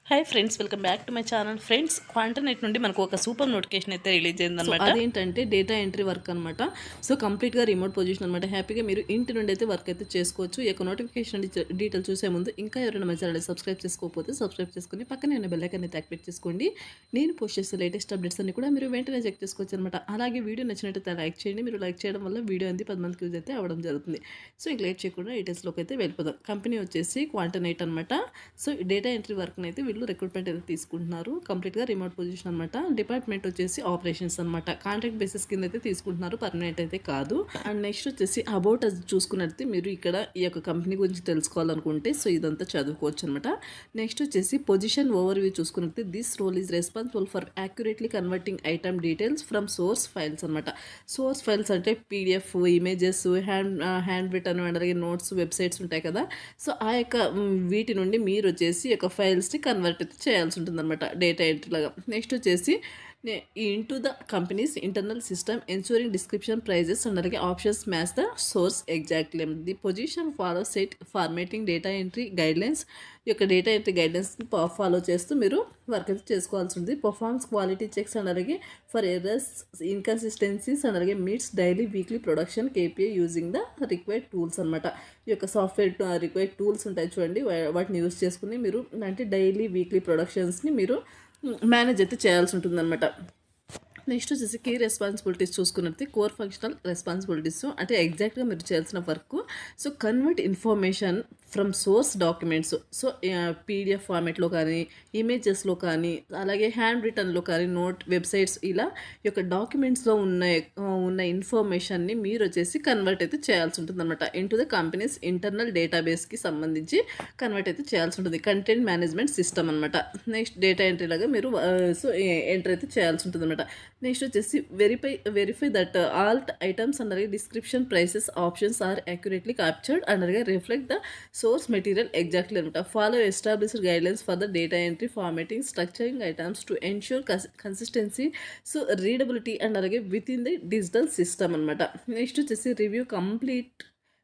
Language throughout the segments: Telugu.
Hi friends, welcome back to my channel. Friends, క్వాంటనెట్ నుండి మనకు ఒక సూపర్ నోటిఫికేషన్ అయితే రిలీజ్ అయిందనమాట. అదేంటంటే డేటా ఎంట్రీ వర్క్ అనమాట. సో కంప్లీట్గా రిమోట్ పొజిషన్ అనమాట. హ్యాపీగా మీరు ఇంటి నుండి అయితే వర్క్ అయితే చేసుకోవచ్చు. ఈ యొక్క నోటిఫికేషన్ డీటెయిల్ చూసే ముందు ఇంకా ఎవరైనా మా ఛానల్ సబ్స్క్రైబ్ చేసుకోకపోతే సబ్స్క్రైబ్ చేసుకుని పక్కనే ఉన్న బెల్ ఐకాన్ అయితే యాక్టివేట్ చేసుకోండి. నేను పోస్ట్ చేసే లేటెస్ట్ అప్డేట్స్ అన్ని కూడా మీరు వెంటనే చెక్ చేసుకోవచ్చు అనమాట. అలాగే వీడియో నచ్చినట్టయితే లైక్ చేయండి. మీరు లైక్ చేయడం వల్ల వీడియో అంది 10 మందికి యూజ్ అయితే అవ్వడం జరుగుతుంది. సో ఇంక లేట్ చేయకుండా డీటెయిల్స్లోకి అయితే వెళ్ళిపోదాం. కంపెనీ వచ్చేసి క్వాంటనెట్ అనమాట. సో డేటా ఎంట్రీ వర్క్ని అయితే వీళ్ళు రిక్రూట్మెంట్ అయితే తీసుకుంటున్నారు. కంప్లీట్గా రిమోట్ పొజిషన్ అనమాట. డిపార్ట్మెంట్ వచ్చేసి ఆపరేషన్స్ అనమాట. కాంట్రాక్ట్ బేసిస్ కింద అయితే తీసుకుంటున్నారు, పర్మనెంట్ అయితే కాదు. అండ్ నెక్స్ట్ వచ్చేసి అబౌట్ అస్ చూసుకున్నట్టు మీరు ఇక్కడ ఈ యొక్క కంపెనీ గురించి తెలుసుకోవాలనుకుంటే సో ఇదంతా చదువుకోవచ్చు అనమాట. నెక్స్ట్ వచ్చేసి పొజిషన్ ఓవర్ వ్యూ చూసుకున్నట్టు this role is responsible for accurately converting item details from source files అనమాట. సోర్స్ ఫైల్స్ అంటే PDF, images, handwritten and అలాగే నోట్స్, వెబ్సైట్స్ ఉంటాయి కదా. సో ఆ యొక్క వీటి నుండి మీరు వచ్చేసి యొక్క ఫైల్స్ని కన్వర్ట్ అయితే చేయాల్సి ఉంటుంది అనమాట, డేటా ఎంట్రీ లాగా. నెక్స్ట్ వచ్చేసి into the companies internal system ensuring description prices and అలాగే options match the source exactly. The position follow set formatting data entry guidelines. ఈ యొక్క డేటా ఎంట్రీ గైడ్లైన్స్ని ఫాలో చేస్తూ మీరు వర్క్ అయితే చేసుకోవాల్సి ఉంటుంది. పర్ఫార్మెన్స్ క్వాలిటీ చెక్స్ అండ్ అలాగే ఫర్ ఎర్రర్స్, ఇన్కన్సిస్టెన్సీస్ అండ్ అలాగే meets daily weekly production KPI using the required tools అనమాట. ఈ యొక్క సాఫ్ట్వేర్ రిక్వైర్డ్ టూల్స్ ఉంటాయి చూడండి, వాటిని యూజ్ చేసుకుని మీరు అంటే డైలీ వీక్లీ ప్రొడక్షన్స్ని మీరు మేనేజ్ అయితే చేయాల్సి ఉంటుంది అనమాట. నెక్స్ట్ వచ్చేసి కీ రెస్పాన్సిబిలిటీస్ చూసుకున్నట్టు కోర్ ఫంక్షనల్ రెస్పాన్సిబిలిటీస్ అంటే ఎగ్జాక్ట్గా మీరు చేయాల్సిన work. So convert information from source documents. So PDF ఫార్మేట్లో కానీ, ఇమేజెస్లో కానీ, అలాగే హ్యాండ్ రిటర్న్లో కానీ, నోట్, వెబ్సైట్స్ ఇలా ఈ యొక్క డాక్యుమెంట్స్లో ఉన్న ఇన్ఫర్మేషన్ని మీరు వచ్చేసి కన్వర్ట్ అయితే చేయాల్సి ఉంటుంది అనమాట. ఇంటూ ద కంపెనీస్ ఇంటర్నల్ డేటాబేస్కి సంబంధించి కన్వర్ట్ అయితే చేయాల్సి ఉంటుంది. కంటెంట్ మేనేజ్మెంట్ సిస్టమ్ అనమాట. నెక్స్ట్ డేటా ఎంట్రీ లాగా మీరు సో ఎంట్రీ అయితే చేయాల్సి ఉంటుంది అనమాట. నెక్స్ట్ వచ్చేసి verify that all items and అలాగే description, prices, options are accurately captured and అలాగే reflect the source material exactly అనమాట. Follow established guidelines for the data entry, formatting, structuring items to ensure consistency, so readability and అలాగే within the digital system అనమాట. నెక్స్ట్ వచ్చేసి review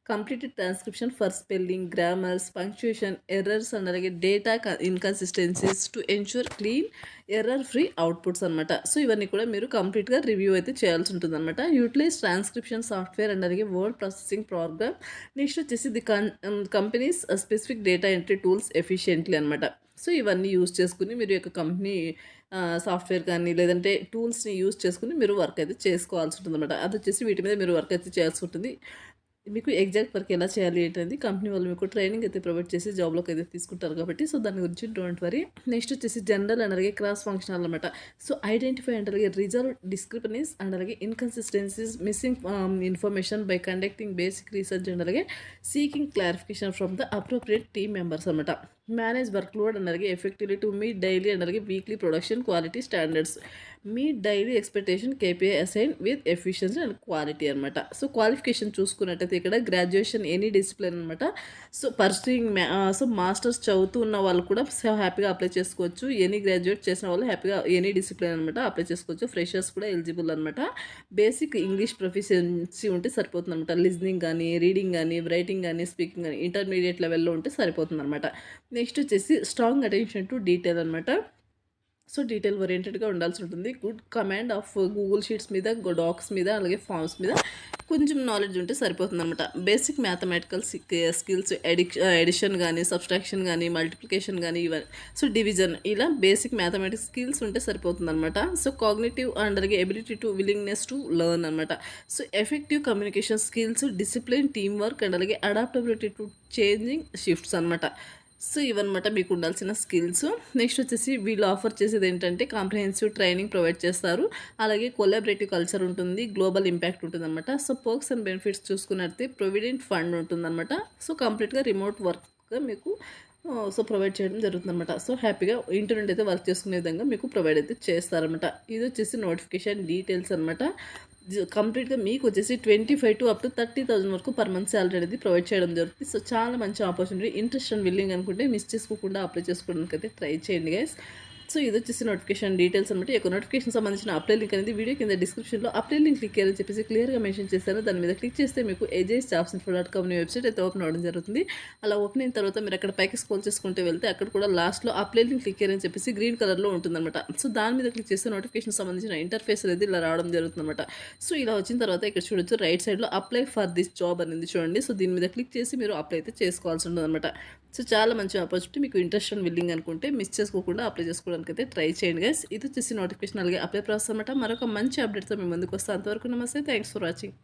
completed transcription for spelling, grammars, punctuation, errors and అలాగే data inconsistencies to ensure clean, error free outputs అనమాట. సో ఇవన్నీ కూడా మీరు కంప్లీట్గా రివ్యూ అయితే చేయాల్సి ఉంటుంది అనమాట. యూటిలైజ్ ట్రాన్స్క్రిప్షన్ సాఫ్ట్వేర్ అండ్ అలాగే వర్డ్ ప్రాసెసింగ్ ప్రోగ్రామ్. నెక్స్ట్ వచ్చేసి the companies specific data entry tools efficiently అనమాట. సో ఇవన్నీ యూజ్ చేసుకుని మీరు యొక్క కంపెనీ సాఫ్ట్వేర్ కానీ లేదంటే టూల్స్ని యూజ్ చేసుకుని మీరు వర్క్ అయితే చేసుకోవాల్సి ఉంటుంది అనమాట. అది వచ్చేసి వీటి మీద మీరు వర్క్ అయితే చేయాల్సి ఉంటుంది. మీకు ఎగ్జాక్ట్ వర్క్ ఎలా చేయాలి ఏంటంటే కంపెనీ వాళ్ళు మీకు ట్రైనింగ్ అయితే ప్రొవైడ్ చేసి జాబ్లోకి అయితే తీసుకుంటారు కాబట్టి సో దాని గురించి డోంట్ వరీ. నెక్స్ట్ వచ్చేసి జనరల్ అండ్ అలాగే క్రాస్ ఫంక్షనల్ అనమాట. సో ఐడెంటిఫై అండ్ అలాగే రిజల్వ్ డిస్క్రిపనీస్ అండ్ అలాగే inconsistencies, missing information by conducting basic research and అలాగే seeking clarification from the appropriate team members అనమాట. మేనేజ్ వర్క్ లోడ్ అండ్ అలాగే effectively to meet daily and అలాగే weekly production quality standards. Meet daily expectation KPI assign with efficiency and quality అనమాట. సో క్వాలిఫికేషన్ చూసుకున్నట్టయితే ఇక్కడ గ్రాడ్యుయేషన్ ఎనీ డిసిప్లిన్ అనమాట. సో పర్సూయింగ్ సో మాస్టర్స్ చదువుతూ ఉన్న వాళ్ళు కూడా హ్యాపీగా అప్లై చేసుకోవచ్చు. ఎనీ గ్రాడ్యుయేట్ చేసిన వాళ్ళు హ్యాపీగా ఎనీ డిసిప్లిన్ అనమాట అప్లై చేసుకోవచ్చు. ఫ్రెషర్స్ కూడా ఎలిజిబుల్ అనమాట. బేసిక్ ఇంగ్లీష్ ప్రొఫిషియన్సీ ఉంటే సరిపోతుంది అనమాట. లిజనింగ్ కానీ, రీడింగ్ కానీ, రైటింగ్ కానీ, స్పీకింగ్ కానీ ఇంటర్మీడియట్ లెవెల్లో ఉంటే సరిపోతుంది అనమాట. నెక్స్ట్ వచ్చేసి స్ట్రాంగ్ అటెన్షన్ టు డీటెయిల్ అనమాట. సో డీటెయిల్ ఓరియంటెడ్గా ఉండాల్సి ఉంటుంది. Good command of Google Sheets మీద, డాక్స్ మీద, అలాగే ఫామ్స్ మీద కొంచెం నాలెడ్జ్ ఉంటే సరిపోతుంది అనమాట. బేసిక్ మ్యాథమెటికల్ స్కిల్స్, ఎడిషన్ కానీ, సబ్స్ట్రాక్షన్ కానీ, మల్టిప్లికేషన్ కానీ, ఇవన్నీ సో డివిజన్ ఇలా బేసిక్ మ్యాథమెటిక్స్ స్కిల్స్ ఉంటే సరిపోతుంది అనమాట. సో కాగ్నిటివ్ అండ్ అలాగే ability to willingness to learn అనమాట. So effective communication skills, discipline, team work and అలాగే అడాప్టబిలిటీ టు చేంజింగ్ షిఫ్ట్స్ అనమాట. సో ఇవన్నమాట మీకు ఉండాల్సిన స్కిల్స్. నెక్స్ట్ వచ్చేసి వీళ్ళు ఆఫర్ చేసేది ఏంటంటే కాంప్రహెన్సివ్ ట్రైనింగ్ ప్రొవైడ్ చేస్తారు. అలాగే కొలాబరేటివ్ కల్చర్ ఉంటుంది, గ్లోబల్ ఇంపాక్ట్ ఉంటుంది అనమాట. సో పర్క్స్ అండ్ బెనిఫిట్స్ చూసుకున్నట్టే ప్రొవిడెంట్ ఫండ్ ఉంటుందన్నమాట. సో కంప్లీట్గా రిమోట్ వర్క్గా మీకు సో ప్రొవైడ్ చేయడం జరుగుతుంది అనమాట. సో హ్యాపీగా ఇంటి నుండి అయితే వర్క్ చేసుకునే విధంగా మీకు ప్రొవైడ్ అయితే చేస్తారనమాట. ఇది వచ్చేసి నోటిఫికేషన్ డీటెయిల్స్ అనమాట. కంప్లీట్గా మీకు వచ్చేసి 25 to up to 30,000 వరకు పర్ మంత్ శాలరీ అనేది ప్రొవైడ్ చేయడం జరుగుతుంది. సో చాలా మంచి ఆపర్చునిటీ. ఇంట్రెస్ట్ అండ్ విల్లింగ్ అనుకుంటే మిస్ చేసుకోకుండా అప్లై చేసుకోవడానికి అయితే ట్రై చేయండి గైస్. సో ఇది వచ్చేసి నోటిఫికేషన్ డీటెయిల్స్ అనమాట. ఈ యొక్క నోటిఫికేషన్ సంబంధించిన అప్లై లింక్ అనేది వీడియో కింద డిస్క్రిప్షన్లో అప్లై లింక్ క్లిక్ చేయాలని చెప్పేసి క్లియర్గా మెన్షన్ చేశాను. దాని మీద క్లిక్ చేస్తే మీకు ajsjobsinfo.com అనే వెబ్సైట్ అయితే ఓపెన్ అవ్వడం జరుగుతుంది. అలా ఓపెన్ అయిన తర్వాత మీరు అక్కడ పైకి స్క్రోల్ చేసుకుంటూ వెళ్తే అక్కడ కూడా లాస్ట్లో అప్లై లింక్ క్లిక్ చేయాలని చెప్పేసి గ్రీన్ కలర్లో ఉంటుందన్నమాట. సో దాని మీద క్లిక్ చేస్తే నోటిఫికేషన్ సంబంధించిన ఇంటర్ఫేస్ అనేది ఇలా రావడం జరుగుతుందన్నమాట. సో ఇలా వచ్చిన తర్వాత ఇక్కడ చూడొచ్చు రైట్ సైడ్లో అప్లై ఫర్ దిస్ జాబ్ అనేది చూడండి. సో దీని మీద క్లిక్ చేసి మీరు అప్లై అయితే చేసుకోవాల్సి ఉంటుంది అనమాట. సో చాలా మంచి ఆపర్చునిటీ. మీకు ఇంట్రెస్ట్ అండ్ విల్లింగ్ అనుకుంటే మిస్ చేసుకోకుండా అప్లై చేసుకోవడానికి అయితే ట్రై చేయండి గైస్. ఇది వచ్చేసి నోటిఫికేషన్ అలాగే అప్లై ప్రాసెస్ అనమాట. మరొక మంచి అప్డేట్తో మేము ముందుకు వస్తాం. అంతవరకు నమస్తే, థ్యాంక్స్ ఫర్ వాచింగ్.